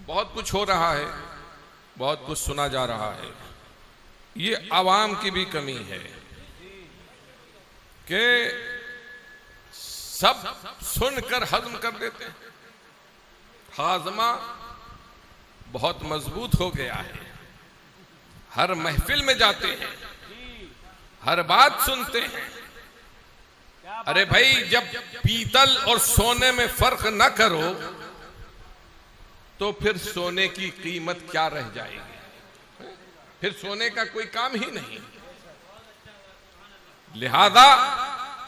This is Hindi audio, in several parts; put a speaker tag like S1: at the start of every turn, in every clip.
S1: बहुत कुछ हो रहा है, बहुत कुछ सुना जा रहा है। ये आवाम की भी कमी है कि सब सुनकर हजम कर देते हैं। हाजमा बहुत मजबूत हो गया है। हर महफिल में जाते हैं, हर बात सुनते हैं। अरे भाई, जब पीतल और सोने में फर्क न करो तो फिर सोने की कीमत क्या रह जाएगी? फिर सोने का कोई काम ही नहीं। लिहाजा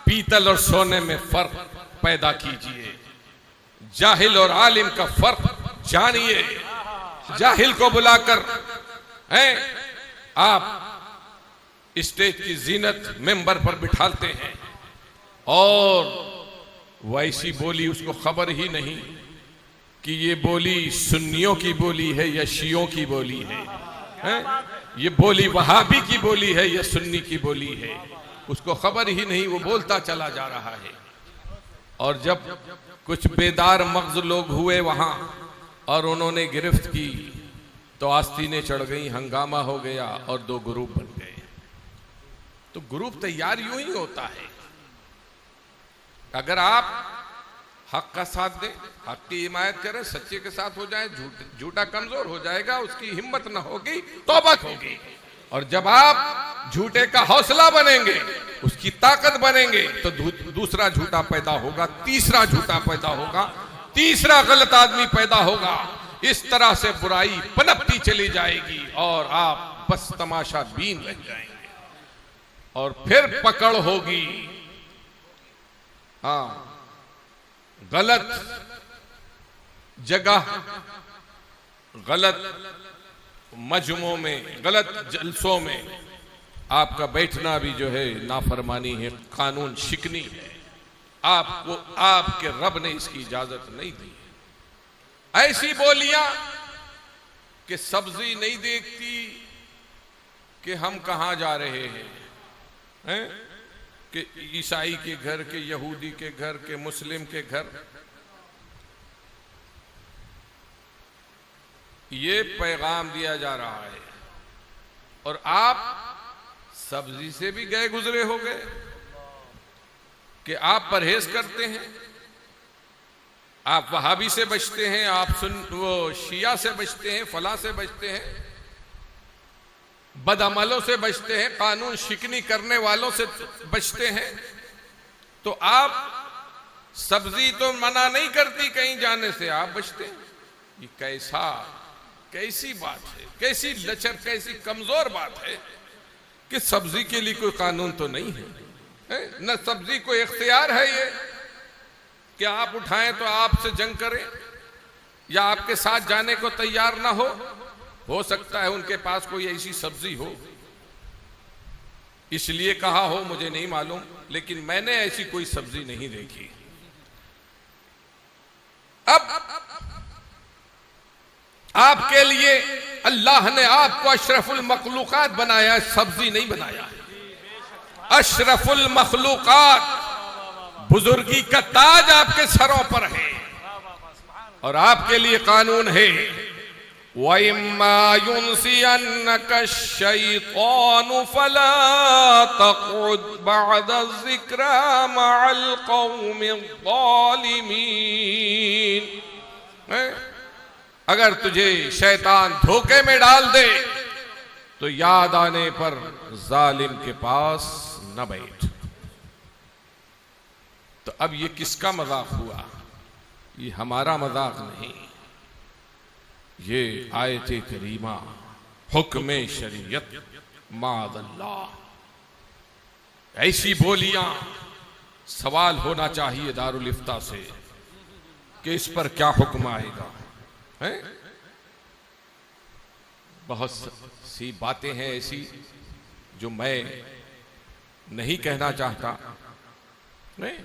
S1: पीतल और सोने में फर्क पैदा कीजिए। जाहिल और आलिम का फर्क जानिए। जाहिल को बुलाकर आप स्टेज की जीनत मेंबर पर बिठाते हैं और वैसी बोली उसको खबर ही नहीं कि ये बोली सुन्नियों की बोली है या शियों की बोली है, ये बोली वहाबी की बोली है या सुन्नी की बोली है, उसको खबर ही नहीं। वो बोलता चला जा रहा है। और जब कुछ बेदार मगज लोग हुए वहां और उन्होंने गिरफ्त की तो आस्तीनें चढ़ गई, हंगामा हो गया और 2 ग्रुप बन गए। तो ग्रुप तैयार यूं ही होता है। अगर आप हक का साथ दें, हक की हिमायत करें, सच्चे के साथ हो जाए, झूठा कमजोर हो जाएगा, उसकी हिम्मत ना होगी, तौबा होगी। और जब आप झूठे का हौसला बनेंगे, उसकी ताकत बनेंगे, तो दूसरा झूठा पैदा होगा, तीसरा झूठा पैदा होगा, तीसरा गलत आदमी पैदा होगा। इस तरह से बुराई पनपती चली जाएगी और आप बस तमाशा बीन रह जाएंगे। और फिर पकड़ होगी। हाँ, गलत जगह, गलत मजमों में, गलत जलसों में आपका बैठना भी जो है नाफरमानी है, कानून शिकनी है। आपको आपके रब ने इसकी इजाजत नहीं दी है। ऐसी बोलियां कि सब्जी नहीं देखती कि हम कहां जा रहे हैं, कि ईसाई के घर, के यहूदी के घर, के मुस्लिम के घर। ये पैगाम दिया जा रहा है और आप सब्जी से भी गए गुजरे हो गए कि आप परहेज करते हैं, आप वहाबी से बचते हैं, आप वो शिया से बचते हैं, फला से बचते हैं, बदअमलों से बचते हैं, कानून शिकनी करने वालों से बचते हैं। तो आप सब्जी तो मना नहीं करती कहीं जाने से, आप बचते हैं। ये कैसी बात है, कैसी लचर, कैसी कमजोर बात है कि सब्जी के लिए कोई कानून तो नहीं है, न सब्जी को इख्तियार है ये कि आप उठाएं तो आपसे जंग करें या आपके साथ जाने को तैयार ना हो सकता है उनके पास कोई ऐसी सब्जी हो, इसलिए कहा हो, मुझे नहीं मालूम, लेकिन मैंने ऐसी कोई सब्जी नहीं देखी। अब आपके लिए अल्लाह ने आपको अशरफुल मखलूकात बनाया, सब्जी नहीं बनाया। अशरफुल मखलूकात, बुजुर्गी का ताज आपके सरों पर है और आपके लिए कानून है, वइम्मा युनसियन्नका शैतानु फला तक़उद बअद ज़िक्रा मअल क़ौमिज़ ज़ालिमीन। अगर तुझे शैतान धोखे में डाल दे तो याद आने पर जालिम के पास न बैठ। तो अब ये किसका मजाक हुआ? ये हमारा मजाक नहीं, ये आयत करीमा हुक्म शरीयत माअल्लाह। ऐसी बोलियां सवाल होना चाहिए दारुल इफ्ता से कि इस पर क्या हुक्म आएगा। है? बहुत सी बातें हैं ऐसी जो मैं नहीं कहना चाहता, नहीं